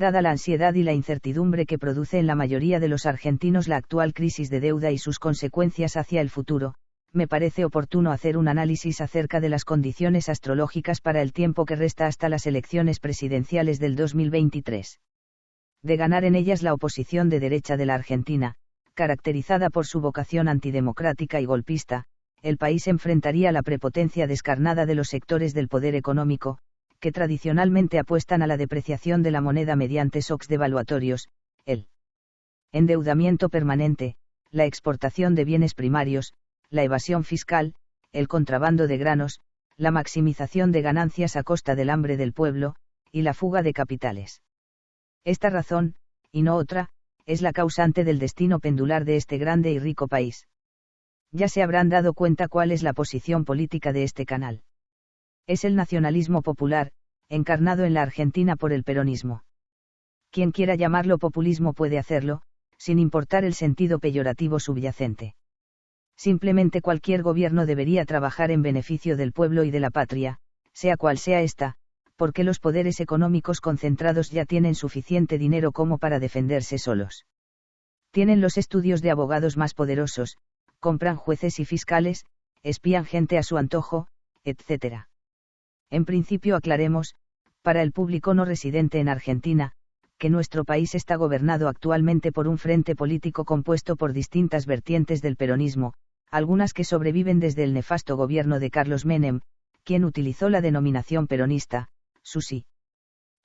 Dada la ansiedad y la incertidumbre que produce en la mayoría de los argentinos la actual crisis de deuda y sus consecuencias hacia el futuro, me parece oportuno hacer un análisis acerca de las condiciones astrológicas para el tiempo que resta hasta las elecciones presidenciales del 2023. De ganar en ellas la oposición de derecha de la Argentina, caracterizada por su vocación antidemocrática y golpista, el país enfrentaría la prepotencia descarnada de los sectores del poder económico, que tradicionalmente apuestan a la depreciación de la moneda mediante shocks devaluatorios, el endeudamiento permanente, la exportación de bienes primarios, la evasión fiscal, el contrabando de granos, la maximización de ganancias a costa del hambre del pueblo, y la fuga de capitales. Esta razón, y no otra, es la causante del destino pendular de este grande y rico país. Ya se habrán dado cuenta cuál es la posición política de este canal. Es el nacionalismo popular, encarnado en la Argentina por el peronismo. Quien quiera llamarlo populismo puede hacerlo, sin importar el sentido peyorativo subyacente. Simplemente cualquier gobierno debería trabajar en beneficio del pueblo y de la patria, sea cual sea esta, porque los poderes económicos concentrados ya tienen suficiente dinero como para defenderse solos. Tienen los estudios de abogados más poderosos, compran jueces y fiscales, espían gente a su antojo, etc. En principio aclaremos, para el público no residente en Argentina, que nuestro país está gobernado actualmente por un frente político compuesto por distintas vertientes del peronismo, algunas que sobreviven desde el nefasto gobierno de Carlos Menem, quien utilizó la denominación peronista, su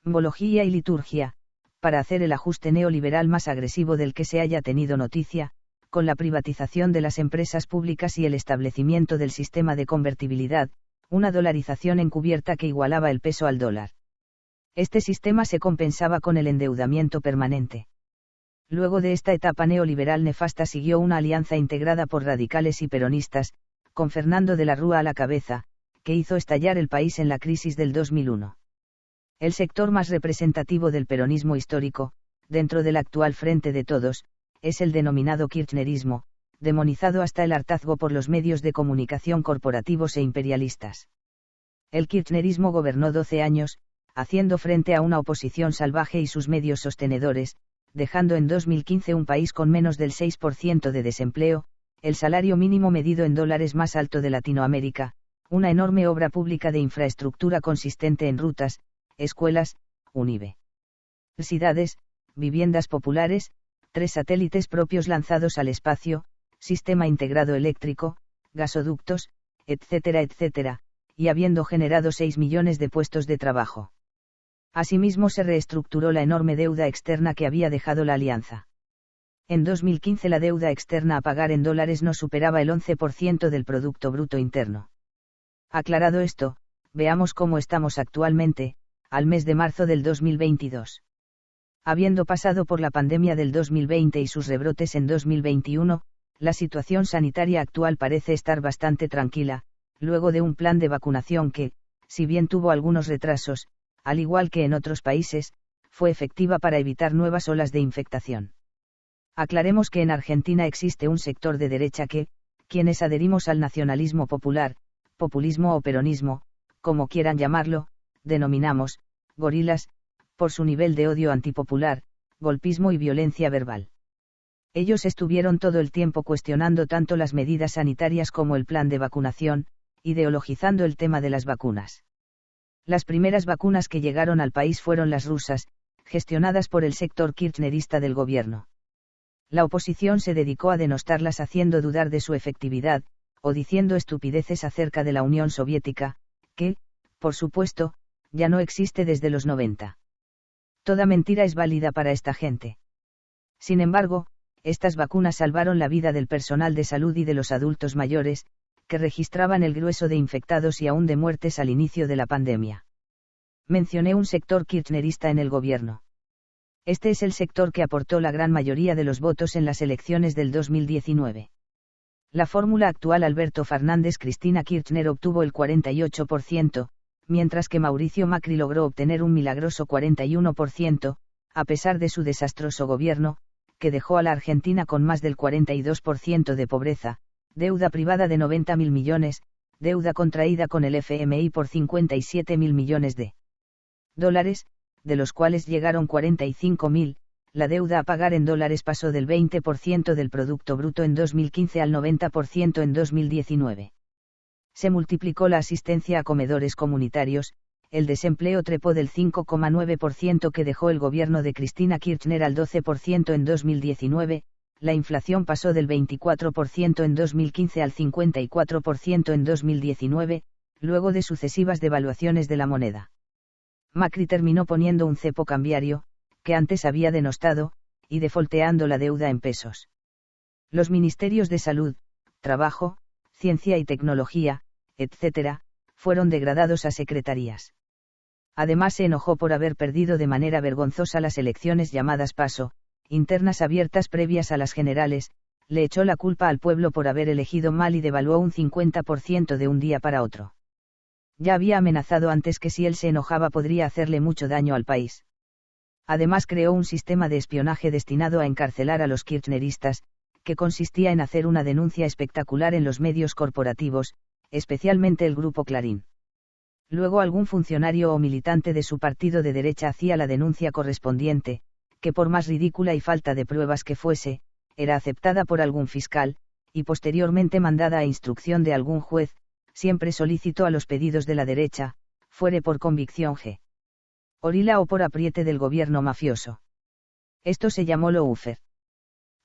simbología y liturgia, para hacer el ajuste neoliberal más agresivo del que se haya tenido noticia, con la privatización de las empresas públicas y el establecimiento del sistema de convertibilidad, una dolarización encubierta que igualaba el peso al dólar. Este sistema se compensaba con el endeudamiento permanente. Luego de esta etapa neoliberal nefasta siguió una alianza integrada por radicales y peronistas, con Fernando de la Rúa a la cabeza, que hizo estallar el país en la crisis del 2001. El sector más representativo del peronismo histórico, dentro del actual Frente de Todos, es el denominado kirchnerismo, demonizado hasta el hartazgo por los medios de comunicación corporativos e imperialistas. El kirchnerismo gobernó 12 años, haciendo frente a una oposición salvaje y sus medios sostenedores, dejando en 2015 un país con menos del 6% de desempleo, el salario mínimo medido en dólares más alto de Latinoamérica, una enorme obra pública de infraestructura consistente en rutas, escuelas, universidades, viviendas populares, 3 satélites propios lanzados al espacio, sistema integrado eléctrico, gasoductos, etcétera, etcétera, y habiendo generado 6 millones de puestos de trabajo. Asimismo se reestructuró la enorme deuda externa que había dejado la alianza. En 2015 la deuda externa a pagar en dólares no superaba el 11% del Producto Bruto Interno. Aclarado esto, veamos cómo estamos actualmente, al mes de marzo del 2022. Habiendo pasado por la pandemia del 2020 y sus rebrotes en 2021, la situación sanitaria actual parece estar bastante tranquila, luego de un plan de vacunación que, si bien tuvo algunos retrasos, al igual que en otros países, fue efectiva para evitar nuevas olas de infectación. Aclaremos que en Argentina existe un sector de derecha que, quienes adherimos al nacionalismo popular, populismo o peronismo, como quieran llamarlo, denominamos, gorilas, por su nivel de odio antipopular, golpismo y violencia verbal. Ellos estuvieron todo el tiempo cuestionando tanto las medidas sanitarias como el plan de vacunación, ideologizando el tema de las vacunas. Las primeras vacunas que llegaron al país fueron las rusas, gestionadas por el sector kirchnerista del gobierno. La oposición se dedicó a denostarlas haciendo dudar de su efectividad, o diciendo estupideces acerca de la Unión Soviética, que, por supuesto, ya no existe desde los 90. Toda mentira es válida para esta gente. Sin embargo, estas vacunas salvaron la vida del personal de salud y de los adultos mayores, que registraban el grueso de infectados y aún de muertes al inicio de la pandemia. Mencioné un sector kirchnerista en el gobierno. Este es el sector que aportó la gran mayoría de los votos en las elecciones del 2019. La fórmula actual Alberto Fernández-Cristina Kirchner obtuvo el 48%, mientras que Mauricio Macri logró obtener un milagroso 41%, a pesar de su desastroso gobierno, que dejó a la Argentina con más del 42% de pobreza, deuda privada de 90.000 millones, deuda contraída con el FMI por 57.000 millones de dólares, de los cuales llegaron 45.000, la deuda a pagar en dólares pasó del 20% del Producto Bruto en 2015 al 90% en 2019. Se multiplicó la asistencia a comedores comunitarios, el desempleo trepó del 5,9% que dejó el gobierno de Cristina Kirchner al 12% en 2019, la inflación pasó del 24% en 2015 al 54% en 2019, luego de sucesivas devaluaciones de la moneda. Macri terminó poniendo un cepo cambiario, que antes había denostado, y defolteando la deuda en pesos. Los ministerios de Salud, Trabajo, Ciencia y Tecnología, etc., fueron degradados a secretarías. Además se enojó por haber perdido de manera vergonzosa las elecciones llamadas PASO, internas abiertas previas a las generales, le echó la culpa al pueblo por haber elegido mal y devaluó un 50% de un día para otro. Ya había amenazado antes que si él se enojaba podría hacerle mucho daño al país. Además creó un sistema de espionaje destinado a encarcelar a los kirchneristas, que consistía en hacer una denuncia espectacular en los medios corporativos, especialmente el Grupo Clarín. Luego algún funcionario o militante de su partido de derecha hacía la denuncia correspondiente, que por más ridícula y falta de pruebas que fuese, era aceptada por algún fiscal, y posteriormente mandada a instrucción de algún juez, siempre solícito a los pedidos de la derecha, fuere por convicción G. Orila o por apriete del gobierno mafioso. Esto se llamó lawfare.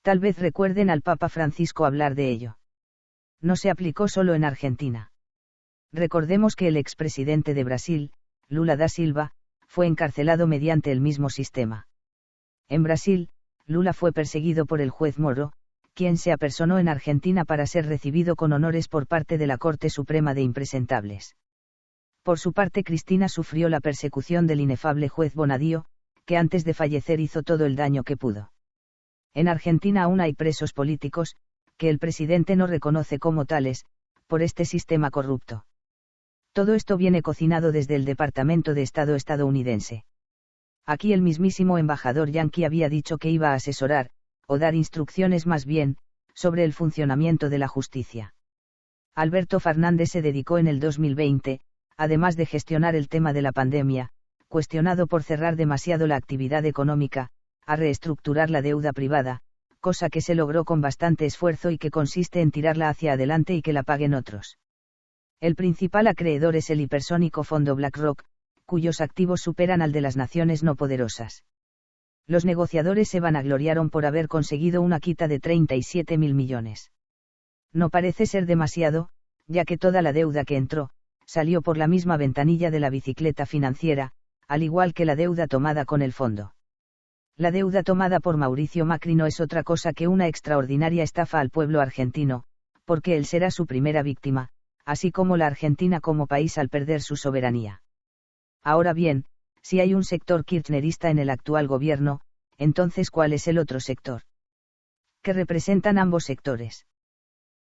Tal vez recuerden al Papa Francisco hablar de ello. No se aplicó solo en Argentina. Recordemos que el expresidente de Brasil, Lula da Silva, fue encarcelado mediante el mismo sistema. En Brasil, Lula fue perseguido por el juez Moro, quien se apersonó en Argentina para ser recibido con honores por parte de la Corte Suprema de Impresentables. Por su parte Cristina sufrió la persecución del inefable juez Bonadío, que antes de fallecer hizo todo el daño que pudo. En Argentina aún hay presos políticos, que el presidente no reconoce como tales, por este sistema corrupto. Todo esto viene cocinado desde el Departamento de Estado estadounidense. Aquí el mismísimo embajador yanqui había dicho que iba a asesorar, o dar instrucciones más bien, sobre el funcionamiento de la justicia. Alberto Fernández se dedicó en el 2020, además de gestionar el tema de la pandemia, cuestionado por cerrar demasiado la actividad económica, a reestructurar la deuda privada, cosa que se logró con bastante esfuerzo y que consiste en tirarla hacia adelante y que la paguen otros. El principal acreedor es el hipersónico fondo BlackRock, cuyos activos superan al de las naciones no poderosas. Los negociadores se vanagloriaron por haber conseguido una quita de 37.000 millones. No parece ser demasiado, ya que toda la deuda que entró, salió por la misma ventanilla de la bicicleta financiera, al igual que la deuda tomada con el fondo. La deuda tomada por Mauricio Macri no es otra cosa que una extraordinaria estafa al pueblo argentino, porque él será su primera víctima, así como la Argentina como país al perder su soberanía. Ahora bien, si hay un sector kirchnerista en el actual gobierno, entonces ¿cuál es el otro sector? ¿Qué representan ambos sectores?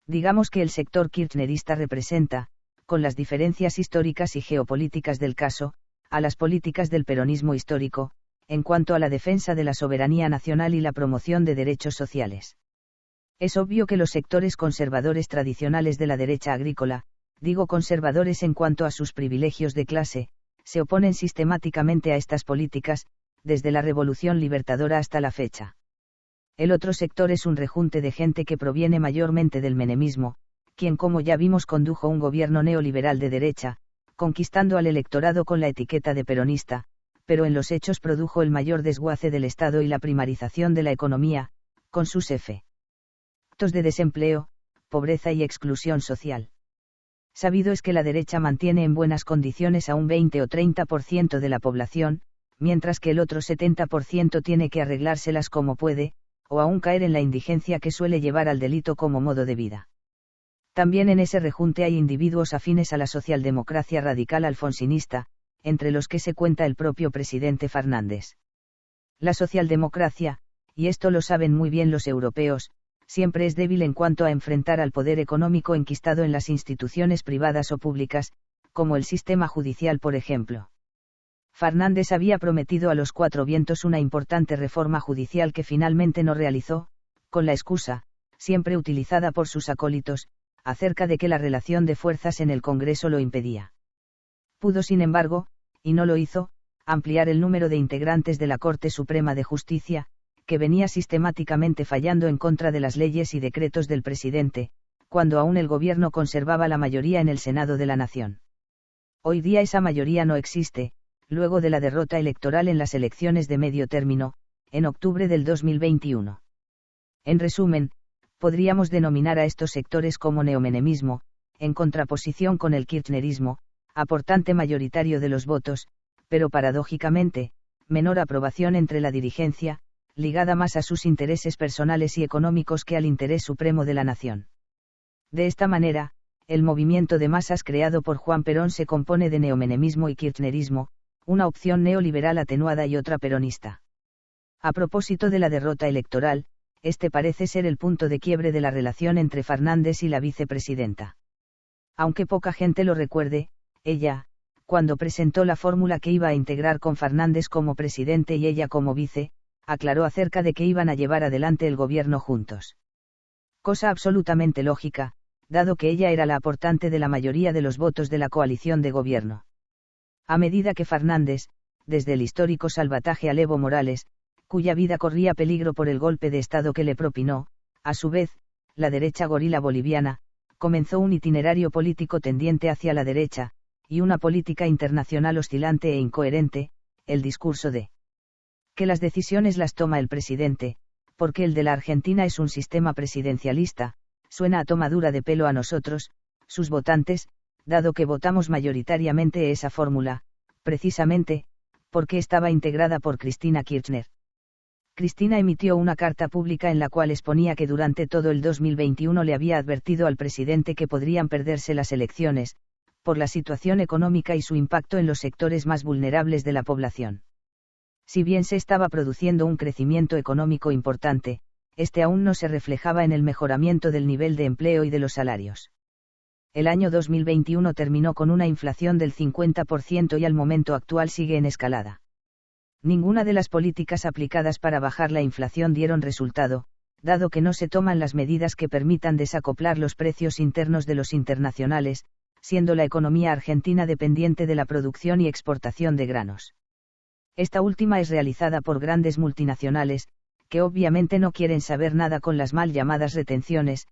Digamos que el sector kirchnerista representa, con las diferencias históricas y geopolíticas del caso, a las políticas del peronismo histórico, en cuanto a la defensa de la soberanía nacional y la promoción de derechos sociales. Es obvio que los sectores conservadores tradicionales de la derecha agrícola, digo conservadores en cuanto a sus privilegios de clase, se oponen sistemáticamente a estas políticas, desde la Revolución Libertadora hasta la fecha. El otro sector es un rejunte de gente que proviene mayormente del menemismo, quien como ya vimos condujo un gobierno neoliberal de derecha, conquistando al electorado con la etiqueta de peronista, pero en los hechos produjo el mayor desguace del Estado y la primarización de la economía, con sus efectos de desempleo, pobreza y exclusión social. Sabido es que la derecha mantiene en buenas condiciones a un 20 o 30% de la población, mientras que el otro 70% tiene que arreglárselas como puede, o aún caer en la indigencia que suele llevar al delito como modo de vida. También en ese rejunte hay individuos afines a la socialdemocracia radical alfonsinista, entre los que se cuenta el propio presidente Fernández. La socialdemocracia, y esto lo saben muy bien los europeos, siempre es débil en cuanto a enfrentar al poder económico enquistado en las instituciones privadas o públicas, como el sistema judicial por ejemplo. Fernández había prometido a los cuatro vientos una importante reforma judicial que finalmente no realizó, con la excusa, siempre utilizada por sus acólitos, acerca de que la relación de fuerzas en el Congreso lo impedía. Pudo sin embargo, y no lo hizo, ampliar el número de integrantes de la Corte Suprema de Justicia, que venía sistemáticamente fallando en contra de las leyes y decretos del presidente, cuando aún el gobierno conservaba la mayoría en el Senado de la Nación. Hoy día esa mayoría no existe, luego de la derrota electoral en las elecciones de medio término, en octubre del 2021. En resumen, podríamos denominar a estos sectores como neomenemismo, en contraposición con el kirchnerismo, aportante mayoritario de los votos, pero paradójicamente, menor aprobación entre la dirigencia, ligada más a sus intereses personales y económicos que al interés supremo de la nación. De esta manera, el movimiento de masas creado por Juan Perón se compone de neomenemismo y kirchnerismo, una opción neoliberal atenuada y otra peronista. A propósito de la derrota electoral, este parece ser el punto de quiebre de la relación entre Fernández y la vicepresidenta. Aunque poca gente lo recuerde, ella, cuando presentó la fórmula que iba a integrar con Fernández como presidente y ella como vice, aclaró acerca de que iban a llevar adelante el gobierno juntos. Cosa absolutamente lógica, dado que ella era la aportante de la mayoría de los votos de la coalición de gobierno. A medida que Fernández, desde el histórico salvataje a Evo Morales, cuya vida corría peligro por el golpe de Estado que le propinó, a su vez, la derecha gorila boliviana, comenzó un itinerario político tendiente hacia la derecha, y una política internacional oscilante e incoherente, el discurso de que las decisiones las toma el presidente, porque el de la Argentina es un sistema presidencialista, suena a tomadura de pelo a nosotros, sus votantes, dado que votamos mayoritariamente esa fórmula, precisamente, porque estaba integrada por Cristina Kirchner. Cristina emitió una carta pública en la cual exponía que durante todo el 2021 le había advertido al presidente que podrían perderse las elecciones, por la situación económica y su impacto en los sectores más vulnerables de la población. Si bien se estaba produciendo un crecimiento económico importante, este aún no se reflejaba en el mejoramiento del nivel de empleo y de los salarios. El año 2021 terminó con una inflación del 50% y al momento actual sigue en escalada. Ninguna de las políticas aplicadas para bajar la inflación dieron resultado, dado que no se toman las medidas que permitan desacoplar los precios internos de los internacionales, siendo la economía argentina dependiente de la producción y exportación de granos. Esta última es realizada por grandes multinacionales, que obviamente no quieren saber nada con las mal llamadas retenciones,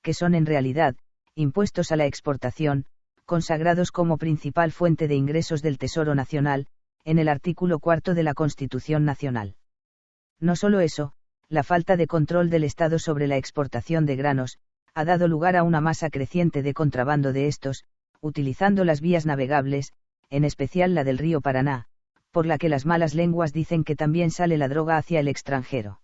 que son en realidad, impuestos a la exportación, consagrados como principal fuente de ingresos del Tesoro Nacional, en el artículo 4 de la Constitución Nacional. No solo eso, la falta de control del Estado sobre la exportación de granos, ha dado lugar a una masa creciente de contrabando de estos, utilizando las vías navegables, en especial la del río Paraná, por la que las malas lenguas dicen que también sale la droga hacia el extranjero.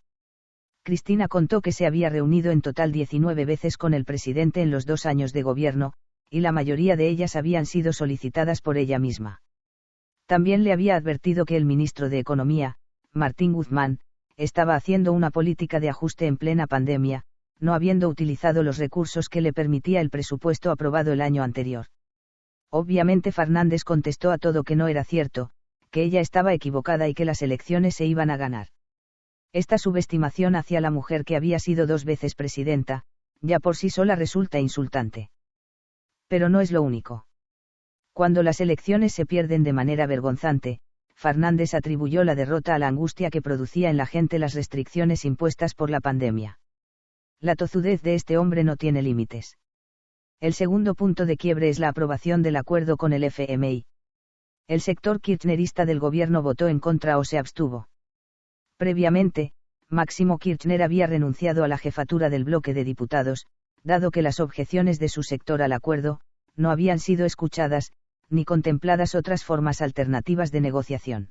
Cristina contó que se había reunido en total 19 veces con el presidente en los 2 años de gobierno, y la mayoría de ellas habían sido solicitadas por ella misma. También le había advertido que el ministro de Economía, Martín Guzmán, estaba haciendo una política de ajuste en plena pandemia, no habiendo utilizado los recursos que le permitía el presupuesto aprobado el año anterior. Obviamente Fernández contestó a todo que no era cierto, que ella estaba equivocada y que las elecciones se iban a ganar. Esta subestimación hacia la mujer que había sido 2 veces presidenta, ya por sí sola resulta insultante. Pero no es lo único. Cuando las elecciones se pierden de manera vergonzante, Fernández atribuyó la derrota a la angustia que producía en la gente las restricciones impuestas por la pandemia. La tozudez de este hombre no tiene límites. El segundo punto de quiebre es la aprobación del acuerdo con el FMI. El sector kirchnerista del gobierno votó en contra o se abstuvo. Previamente, Máximo Kirchner había renunciado a la jefatura del bloque de diputados, dado que las objeciones de su sector al acuerdo, no habían sido escuchadas, ni contempladas otras formas alternativas de negociación.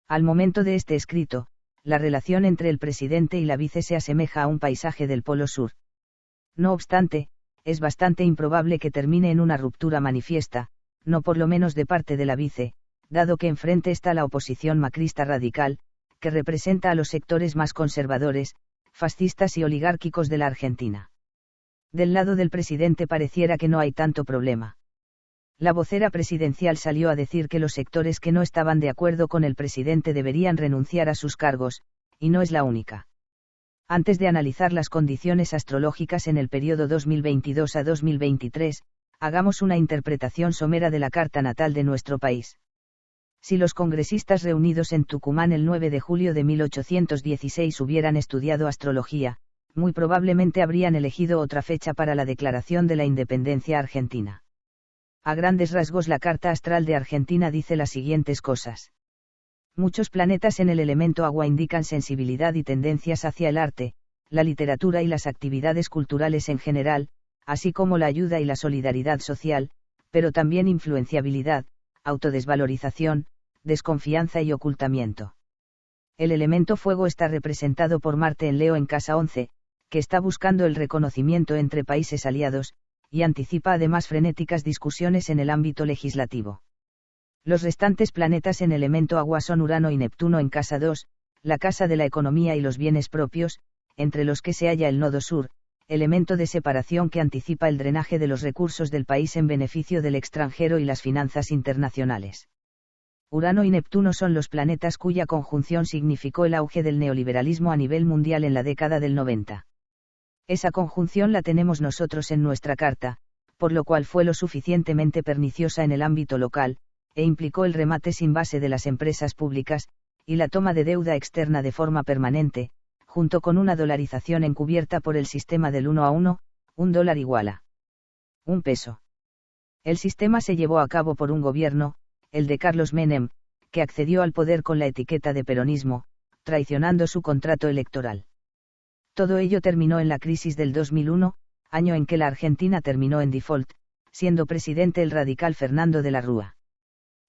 Al momento de este escrito, la relación entre el presidente y la vice se asemeja a un paisaje del Polo Sur. No obstante, es bastante improbable que termine en una ruptura manifiesta, no por lo menos de parte de la vice, dado que enfrente está la oposición macrista radical, que representa a los sectores más conservadores, fascistas y oligárquicos de la Argentina. Del lado del presidente pareciera que no hay tanto problema. La vocera presidencial salió a decir que los sectores que no estaban de acuerdo con el presidente deberían renunciar a sus cargos, y no es la única. Antes de analizar las condiciones astrológicas en el periodo 2022 a 2023, hagamos una interpretación somera de la carta natal de nuestro país. Si los congresistas reunidos en Tucumán el 9 de julio de 1816 hubieran estudiado astrología, muy probablemente habrían elegido otra fecha para la declaración de la independencia argentina. A grandes rasgos, la carta astral de Argentina dice las siguientes cosas. Muchos planetas en el elemento agua indican sensibilidad y tendencias hacia el arte, la literatura y las actividades culturales en general, así como la ayuda y la solidaridad social, pero también influenciabilidad, autodesvalorización, desconfianza y ocultamiento. El elemento fuego está representado por Marte en Leo en casa 11, que está buscando el reconocimiento entre países aliados, y anticipa además frenéticas discusiones en el ámbito legislativo. Los restantes planetas en elemento agua son Urano y Neptuno en casa 2, la casa de la economía y los bienes propios, entre los que se halla el nodo sur, elemento de separación que anticipa el drenaje de los recursos del país en beneficio del extranjero y las finanzas internacionales. Urano y Neptuno son los planetas cuya conjunción significó el auge del neoliberalismo a nivel mundial en la década del 90. Esa conjunción la tenemos nosotros en nuestra carta, por lo cual fue lo suficientemente perniciosa en el ámbito local, e implicó el remate sin base de las empresas públicas, y la toma de deuda externa de forma permanente, junto con una dolarización encubierta por el sistema del 1 a 1, $1 igual a $1. El sistema se llevó a cabo por un gobierno, el de Carlos Menem, que accedió al poder con la etiqueta de peronismo, traicionando su contrato electoral. Todo ello terminó en la crisis del 2001, año en que la Argentina terminó en default, siendo presidente el radical Fernando de la Rúa.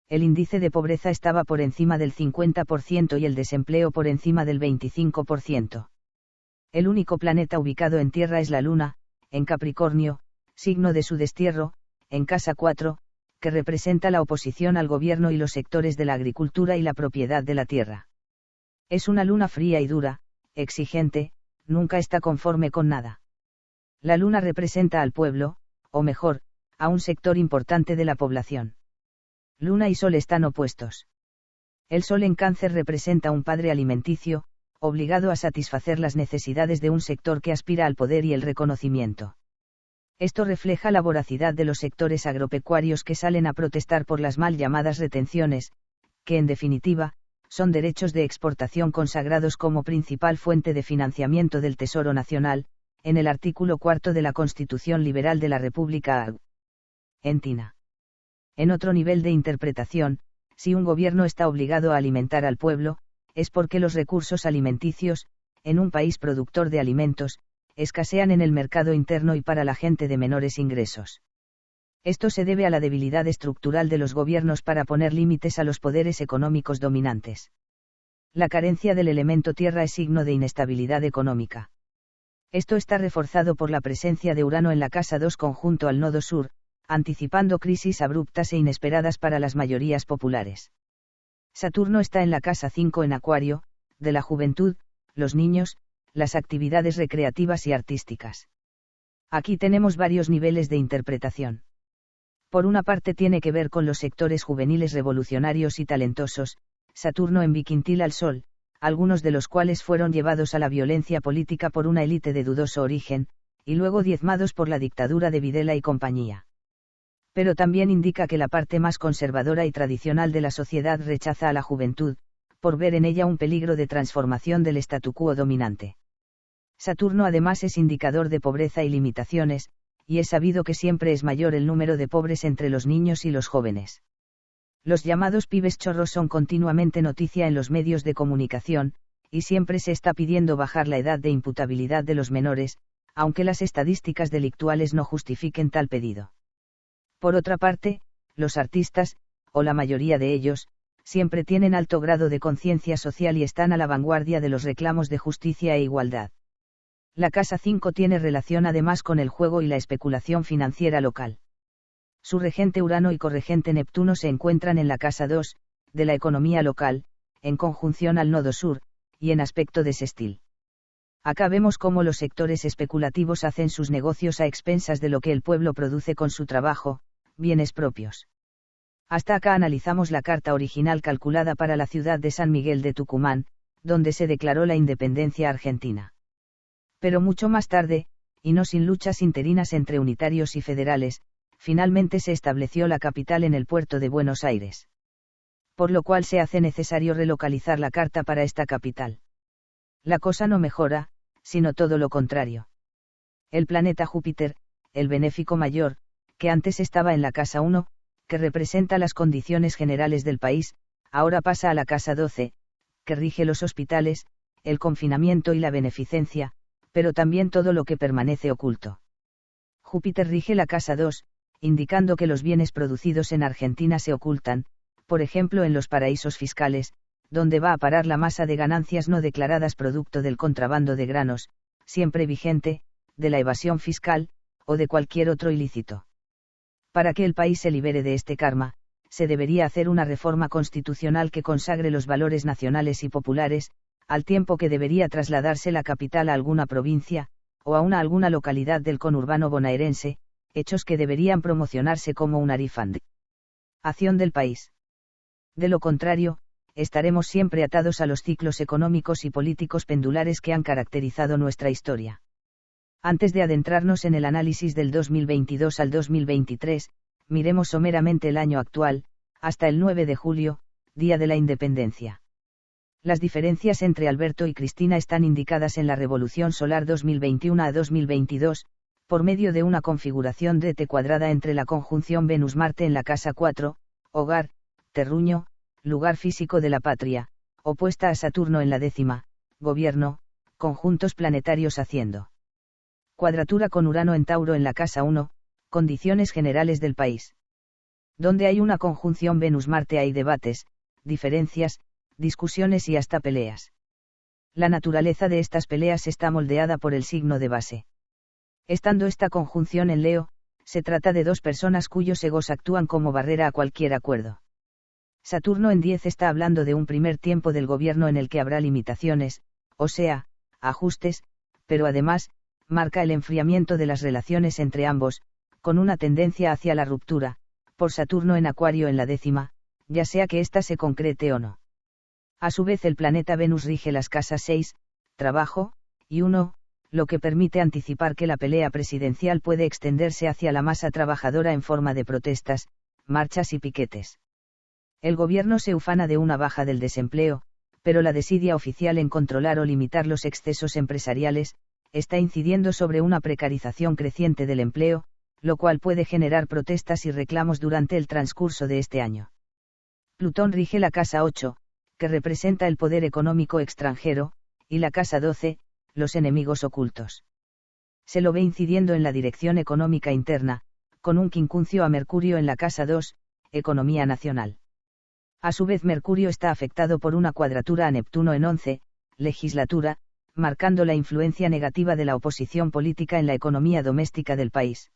El índice de pobreza estaba por encima del 50% y el desempleo por encima del 25%. El único planeta ubicado en Tierra es la Luna, en Capricornio, signo de su destierro, en casa 4, que representa la oposición al gobierno y los sectores de la agricultura y la propiedad de la tierra. Es una luna fría y dura, exigente, nunca está conforme con nada. La luna representa al pueblo, o mejor, a un sector importante de la población. Luna y Sol están opuestos. El Sol en Cáncer representa un padre alimenticio, obligado a satisfacer las necesidades de un sector que aspira al poder y el reconocimiento. Esto refleja la voracidad de los sectores agropecuarios que salen a protestar por las mal llamadas retenciones, que en definitiva, son derechos de exportación consagrados como principal fuente de financiamiento del Tesoro Nacional, en el artículo 4 de la Constitución Liberal de la República Argentina. En otro nivel de interpretación, si un gobierno está obligado a alimentar al pueblo, es porque los recursos alimenticios, en un país productor de alimentos, escasean en el mercado interno y para la gente de menores ingresos. Esto se debe a la debilidad estructural de los gobiernos para poner límites a los poderes económicos dominantes. La carencia del elemento tierra es signo de inestabilidad económica. Esto está reforzado por la presencia de Urano en la casa 2 conjunto al nodo sur, anticipando crisis abruptas e inesperadas para las mayorías populares. Saturno está en la casa 5 en Acuario, de la juventud, los niños, las actividades recreativas y artísticas. Aquí tenemos varios niveles de interpretación. Por una parte tiene que ver con los sectores juveniles revolucionarios y talentosos, Saturno en biquintil al Sol, algunos de los cuales fueron llevados a la violencia política por una élite de dudoso origen, y luego diezmados por la dictadura de Videla y compañía. Pero también indica que la parte más conservadora y tradicional de la sociedad rechaza a la juventud, por ver en ella un peligro de transformación del statu quo dominante. Saturno además es indicador de pobreza y limitaciones, y es sabido que siempre es mayor el número de pobres entre los niños y los jóvenes. Los llamados pibes chorros son continuamente noticia en los medios de comunicación, y siempre se está pidiendo bajar la edad de imputabilidad de los menores, aunque las estadísticas delictuales no justifiquen tal pedido. Por otra parte, los artistas, o la mayoría de ellos, siempre tienen alto grado de conciencia social y están a la vanguardia de los reclamos de justicia e igualdad. La casa 5 tiene relación además con el juego y la especulación financiera local. Su regente Urano y corregente Neptuno se encuentran en la casa 2, de la economía local, en conjunción al nodo sur, y en aspecto de sextil. Acá vemos cómo los sectores especulativos hacen sus negocios a expensas de lo que el pueblo produce con su trabajo, bienes propios. Hasta acá analizamos la carta original calculada para la ciudad de San Miguel de Tucumán, donde se declaró la independencia argentina. Pero mucho más tarde, y no sin luchas interinas entre unitarios y federales, finalmente se estableció la capital en el puerto de Buenos Aires. Por lo cual se hace necesario relocalizar la carta para esta capital. La cosa no mejora, sino todo lo contrario. El planeta Júpiter, el benéfico mayor, que antes estaba en la casa 1, que representa las condiciones generales del país, ahora pasa a la casa 12, que rige los hospitales, el confinamiento y la beneficencia, pero también todo lo que permanece oculto. Júpiter rige la casa 2, indicando que los bienes producidos en Argentina se ocultan, por ejemplo en los paraísos fiscales, donde va a parar la masa de ganancias no declaradas producto del contrabando de granos, siempre vigente, de la evasión fiscal, o de cualquier otro ilícito. Para que el país se libere de este karma, se debería hacer una reforma constitucional que consagre los valores nacionales y populares, al tiempo que debería trasladarse la capital a alguna provincia, o a alguna localidad del conurbano bonaerense, hechos que deberían promocionarse como una acción del país. De lo contrario, estaremos siempre atados a los ciclos económicos y políticos pendulares que han caracterizado nuestra historia. Antes de adentrarnos en el análisis del 2022 al 2023, miremos someramente el año actual, hasta el 9 de julio, Día de la Independencia. Las diferencias entre Alberto y Cristina están indicadas en la Revolución Solar 2021 a 2022, por medio de una configuración de T cuadrada entre la conjunción Venus-Marte en la casa 4, hogar, terruño, lugar físico de la patria, opuesta a Saturno en la 10ª, gobierno, conjuntos planetarios haciendo cuadratura con Urano en Tauro en la casa 1, condiciones generales del país. Donde hay una conjunción Venus-Marte hay debates, diferencias, discusiones y hasta peleas. La naturaleza de estas peleas está moldeada por el signo de base. Estando esta conjunción en Leo, se trata de dos personas cuyos egos actúan como barrera a cualquier acuerdo. Saturno en 10 está hablando de un primer tiempo del gobierno en el que habrá limitaciones, o sea, ajustes, pero además, marca el enfriamiento de las relaciones entre ambos, con una tendencia hacia la ruptura, por Saturno en Acuario en la 10ª, ya sea que ésta se concrete o no. A su vez el planeta Venus rige las casas 6, trabajo, y 1, lo que permite anticipar que la pelea presidencial puede extenderse hacia la masa trabajadora en forma de protestas, marchas y piquetes. El gobierno se ufana de una baja del desempleo, pero la desidia oficial en controlar o limitar los excesos empresariales, está incidiendo sobre una precarización creciente del empleo, lo cual puede generar protestas y reclamos durante el transcurso de este año. Plutón rige la casa 8, que representa el poder económico extranjero, y la casa 12, los enemigos ocultos. Se lo ve incidiendo en la dirección económica interna, con un quincuncio a Mercurio en la casa 2, economía nacional. A su vez Mercurio está afectado por una cuadratura a Neptuno en 11, legislatura, marcando la influencia negativa de la oposición política en la economía doméstica del país.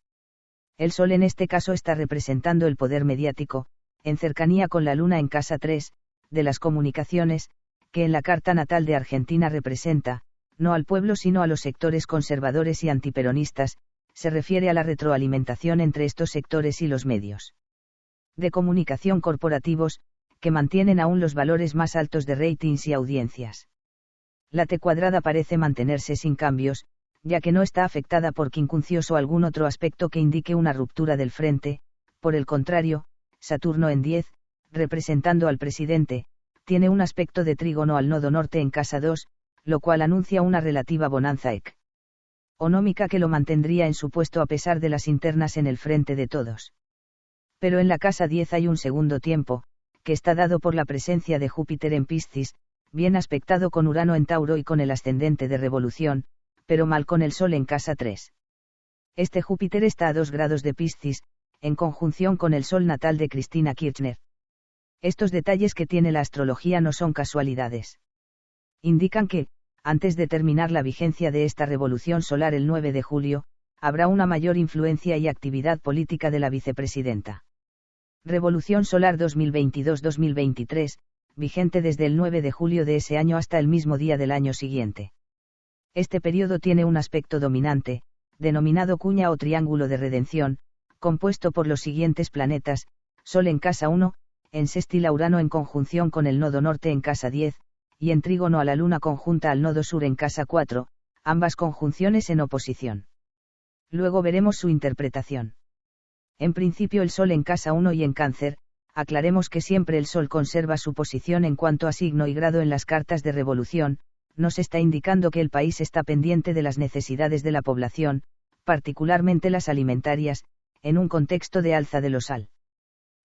El Sol en este caso está representando el poder mediático, en cercanía con la Luna en casa 3, de las comunicaciones, que en la carta natal de Argentina representa, no al pueblo sino a los sectores conservadores y antiperonistas, se refiere a la retroalimentación entre estos sectores y los medios de comunicación corporativos, que mantienen aún los valores más altos de ratings y audiencias. La T cuadrada parece mantenerse sin cambios, ya que no está afectada por quincunциos o algún otro aspecto que indique una ruptura del frente. Por el contrario, Saturno en 10, representando al presidente, tiene un aspecto de trígono al nodo norte en casa 2, lo cual anuncia una relativa bonanza económica que lo mantendría en su puesto a pesar de las internas en el frente de todos. Pero en la casa 10 hay un segundo tiempo, que está dado por la presencia de Júpiter en Piscis, bien aspectado con Urano en Tauro y con el ascendente de revolución, pero mal con el Sol en casa 3. Este Júpiter está a 2 grados de Piscis, en conjunción con el Sol natal de Cristina Kirchner. Estos detalles que tiene la astrología no son casualidades. Indican que, antes de terminar la vigencia de esta revolución solar el 9 de julio, habrá una mayor influencia y actividad política de la vicepresidenta. Revolución Solar 2022-2023, vigente desde el 9 de julio de ese año hasta el mismo día del año siguiente. Este periodo tiene un aspecto dominante, denominado cuña o triángulo de redención, compuesto por los siguientes planetas: Sol en casa 1, en sextil a Urano en conjunción con el nodo norte en casa 10, y en trígono a la Luna conjunta al nodo sur en casa 4, ambas conjunciones en oposición. Luego veremos su interpretación. En principio el Sol en casa 1 y en Cáncer, Aclaremos que siempre el Sol conserva su posición en cuanto a signo y grado en las cartas de revolución, nos está indicando que el país está pendiente de las necesidades de la población, particularmente las alimentarias, en un contexto de alza de los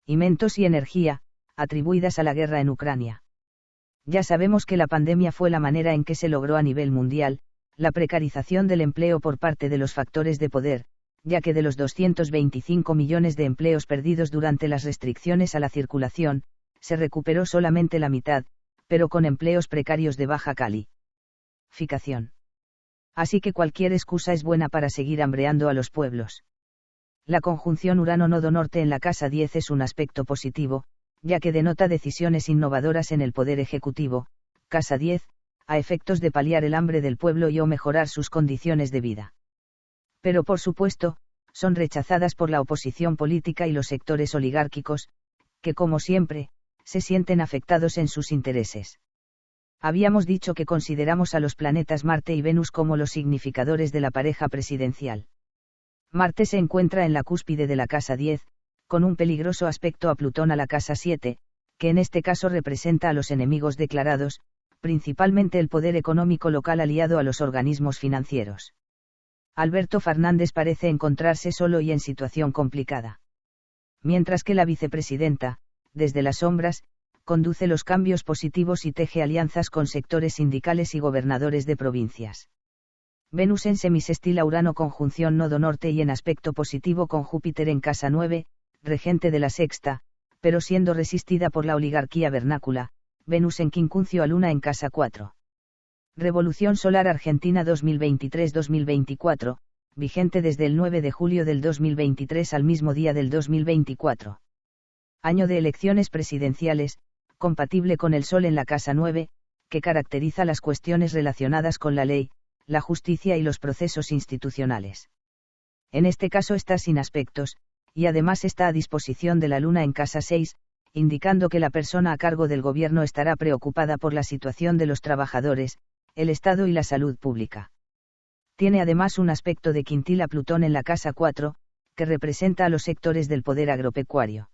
alimentos y energía, atribuidas a la guerra en Ucrania. Ya sabemos que la pandemia fue la manera en que se logró a nivel mundial, la precarización del empleo por parte de los factores de poder, ya que de los 225 millones de empleos perdidos durante las restricciones a la circulación, se recuperó solamente la mitad, pero con empleos precarios de baja calificación. Así que cualquier excusa es buena para seguir hambreando a los pueblos. La conjunción Urano-Nodo Norte en la casa 10 es un aspecto positivo, ya que denota decisiones innovadoras en el Poder Ejecutivo, casa 10, a efectos de paliar el hambre del pueblo y o mejorar sus condiciones de vida. Pero por supuesto, son rechazadas por la oposición política y los sectores oligárquicos, que como siempre, se sienten afectados en sus intereses. Habíamos dicho que consideramos a los planetas Marte y Venus como los significadores de la pareja presidencial. Marte se encuentra en la cúspide de la casa 10, con un peligroso aspecto a Plutón a la casa 7, que en este caso representa a los enemigos declarados, principalmente el poder económico local aliado a los organismos financieros. Alberto Fernández parece encontrarse solo y en situación complicada. Mientras que la vicepresidenta, desde las sombras, conduce los cambios positivos y teje alianzas con sectores sindicales y gobernadores de provincias. Venus en semisextil a Urano conjunción Nodo Norte y en aspecto positivo con Júpiter en casa 9, regente de la sexta, pero siendo resistida por la oligarquía vernácula, Venus en quincuncio a Luna en casa 4. Revolución Solar Argentina 2023-2024, vigente desde el 9 de julio del 2023 al mismo día del 2024. Año de elecciones presidenciales, compatible con el Sol en la casa 9, que caracteriza las cuestiones relacionadas con la ley, la justicia y los procesos institucionales. En este caso está sin aspectos, y además está a disposición de la Luna en casa 6, indicando que la persona a cargo del gobierno estará preocupada por la situación de los trabajadores, el Estado y la salud pública. Tiene además un aspecto de quintil a Plutón en la casa 4, que representa a los sectores del poder agropecuario.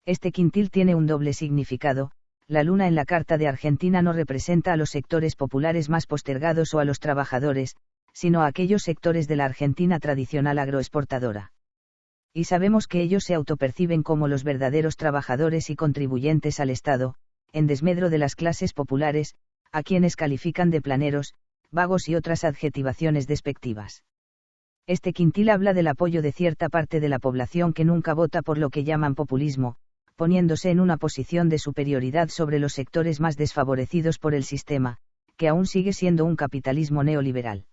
Este quintil tiene un doble significado. La Luna en la carta de Argentina no representa a los sectores populares más postergados o a los trabajadores, sino a aquellos sectores de la Argentina tradicional agroexportadora. Y sabemos que ellos se autoperciben como los verdaderos trabajadores y contribuyentes al Estado, en desmedro de las clases populares, a quienes califican de planeros, vagos y otras adjetivaciones despectivas. Este quintil habla del apoyo de cierta parte de la población que nunca vota por lo que llaman populismo, poniéndose en una posición de superioridad sobre los sectores más desfavorecidos por el sistema, que aún sigue siendo un capitalismo neoliberal.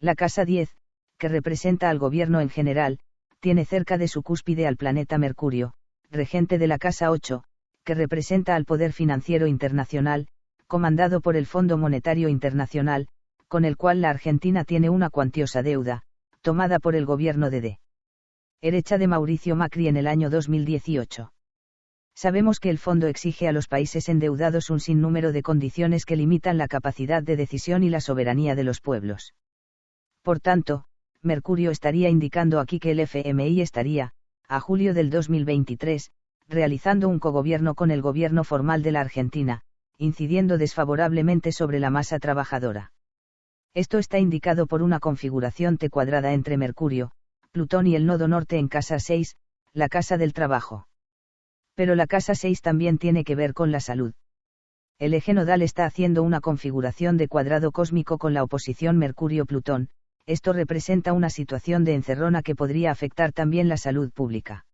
La casa 10, que representa al gobierno en general, tiene cerca de su cúspide al planeta Mercurio, regente de la casa 8, que representa al poder financiero internacional, comandado por el Fondo Monetario Internacional, con el cual la Argentina tiene una cuantiosa deuda, tomada por el gobierno de derecha de Mauricio Macri en el año 2018. Sabemos que el fondo exige a los países endeudados un sinnúmero de condiciones que limitan la capacidad de decisión y la soberanía de los pueblos. Por tanto, Mercurio estaría indicando aquí que el FMI estaría, a julio del 2023, realizando un cogobierno con el gobierno formal de la Argentina, incidiendo desfavorablemente sobre la masa trabajadora. Esto está indicado por una configuración T cuadrada entre Mercurio, Plutón y el nodo norte en casa 6, la casa del trabajo. Pero la casa 6 también tiene que ver con la salud. El eje nodal está haciendo una configuración de cuadrado cósmico con la oposición Mercurio-Plutón, esto representa una situación de encerrona que podría afectar también la salud pública.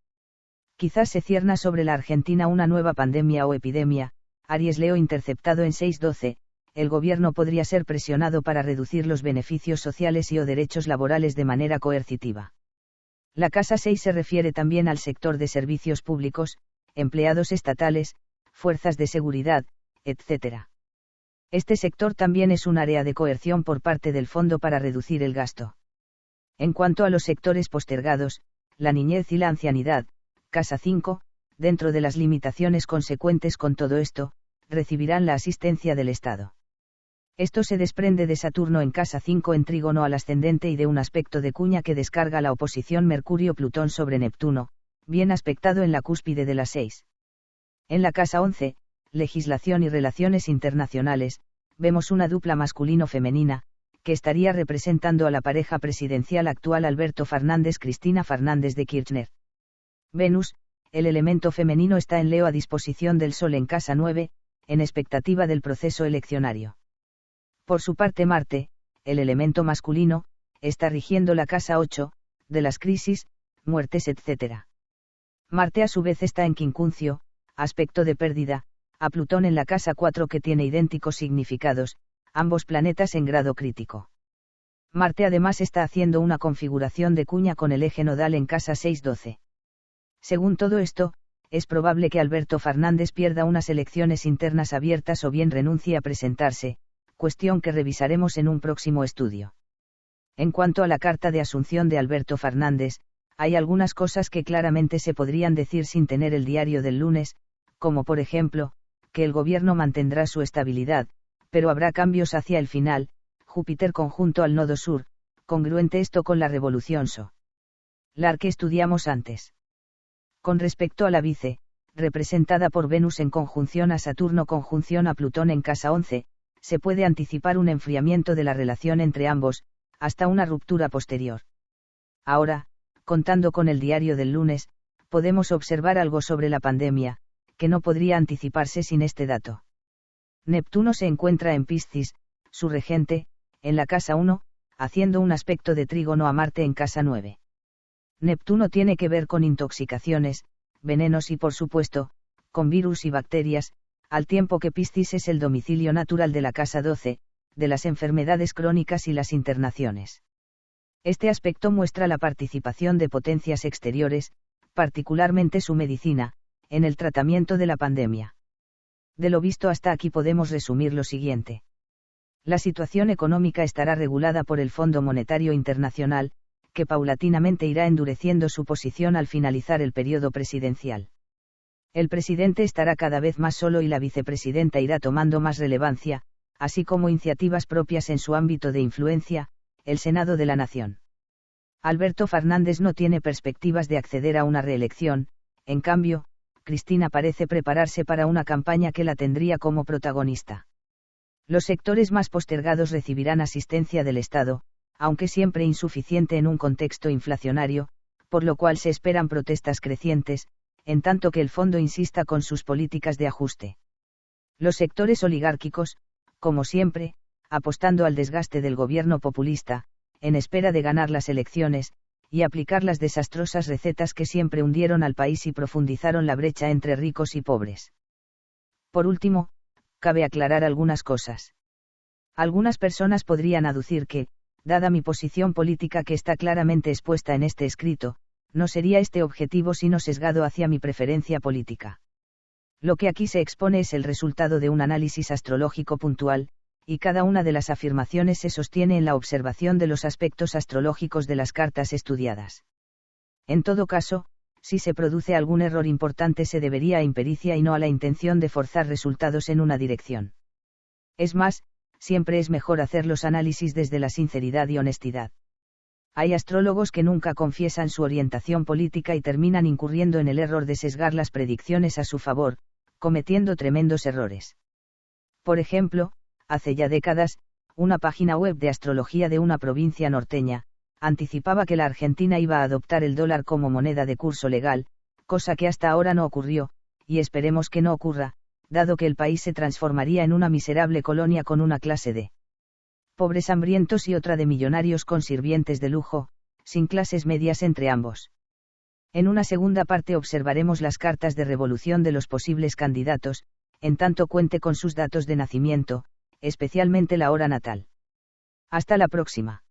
Quizás se cierna sobre la Argentina una nueva pandemia o epidemia, Aries Leo interceptado en 6-12, el gobierno podría ser presionado para reducir los beneficios sociales y o derechos laborales de manera coercitiva. La casa 6 se refiere también al sector de servicios públicos, empleados estatales, fuerzas de seguridad, etc. Este sector también es un área de coerción por parte del fondo para reducir el gasto. En cuanto a los sectores postergados, la niñez y la ancianidad, casa 5, dentro de las limitaciones consecuentes con todo esto, recibirán la asistencia del Estado. Esto se desprende de Saturno en casa 5 en trígono al ascendente y de un aspecto de cuña que descarga la oposición Mercurio-Plutón sobre Neptuno, bien aspectado en la cúspide de las 6. En la casa 11, legislación y relaciones internacionales, vemos una dupla masculino-femenina, que estaría representando a la pareja presidencial actual Alberto Fernández-Cristina Fernández de Kirchner. Venus, el elemento femenino, está en Leo a disposición del Sol en casa 9, en expectativa del proceso eleccionario. Por su parte Marte, el elemento masculino, está rigiendo la casa 8, de las crisis, muertes etc. Marte a su vez está en quincuncio, aspecto de pérdida, a Plutón en la casa 4 que tiene idénticos significados, ambos planetas en grado crítico. Marte además está haciendo una configuración de cuña con el eje nodal en casa 6-12. Según todo esto, es probable que Alberto Fernández pierda unas elecciones internas abiertas o bien renuncie a presentarse, cuestión que revisaremos en un próximo estudio. En cuanto a la carta de asunción de Alberto Fernández, hay algunas cosas que claramente se podrían decir sin tener el diario del lunes, como por ejemplo, que el gobierno mantendrá su estabilidad, pero habrá cambios hacia el final, Júpiter conjunto al nodo sur, congruente esto con la revolución solar que estudiamos antes. Con respecto a la vice, representada por Venus en conjunción a Saturno conjunción a Plutón en casa 11, se puede anticipar un enfriamiento de la relación entre ambos, hasta una ruptura posterior. Ahora, contando con el diario del lunes, podemos observar algo sobre la pandemia, que no podría anticiparse sin este dato. Neptuno se encuentra en Piscis, su regente, en la casa 1, haciendo un aspecto de trígono a Marte en casa 9. Neptuno tiene que ver con intoxicaciones, venenos y por supuesto, con virus y bacterias, al tiempo que Piscis es el domicilio natural de la casa 12, de las enfermedades crónicas y las internaciones. Este aspecto muestra la participación de potencias exteriores, particularmente su medicina, en el tratamiento de la pandemia. De lo visto hasta aquí podemos resumir lo siguiente. La situación económica estará regulada por el Fondo Monetario Internacional, que paulatinamente irá endureciendo su posición al finalizar el periodo presidencial. El presidente estará cada vez más solo y la vicepresidenta irá tomando más relevancia, así como iniciativas propias en su ámbito de influencia, el Senado de la Nación. Alberto Fernández no tiene perspectivas de acceder a una reelección, en cambio, Cristina parece prepararse para una campaña que la tendría como protagonista. Los sectores más postergados recibirán asistencia del Estado, aunque siempre insuficiente en un contexto inflacionario, por lo cual se esperan protestas crecientes, en tanto que el fondo insista con sus políticas de ajuste. Los sectores oligárquicos, como siempre, apostando al desgaste del gobierno populista, en espera de ganar las elecciones, y aplicar las desastrosas recetas que siempre hundieron al país y profundizaron la brecha entre ricos y pobres. Por último, cabe aclarar algunas cosas. Algunas personas podrían aducir que, dada mi posición política que está claramente expuesta en este escrito, no sería este objetivo sino sesgado hacia mi preferencia política. Lo que aquí se expone es el resultado de un análisis astrológico puntual, y cada una de las afirmaciones se sostiene en la observación de los aspectos astrológicos de las cartas estudiadas. En todo caso, si se produce algún error importante se debería a impericia y no a la intención de forzar resultados en una dirección. Es más, siempre es mejor hacer los análisis desde la sinceridad y honestidad. Hay astrólogos que nunca confiesan su orientación política y terminan incurriendo en el error de sesgar las predicciones a su favor, cometiendo tremendos errores. Por ejemplo, hace ya décadas, una página web de astrología de una provincia norteña, anticipaba que la Argentina iba a adoptar el dólar como moneda de curso legal, cosa que hasta ahora no ocurrió, y esperemos que no ocurra, dado que el país se transformaría en una miserable colonia con una clase de pobres hambrientos y otra de millonarios con sirvientes de lujo, sin clases medias entre ambos. En una segunda parte observaremos las cartas de revolución de los posibles candidatos, en tanto cuente con sus datos de nacimiento, especialmente la hora natal. Hasta la próxima.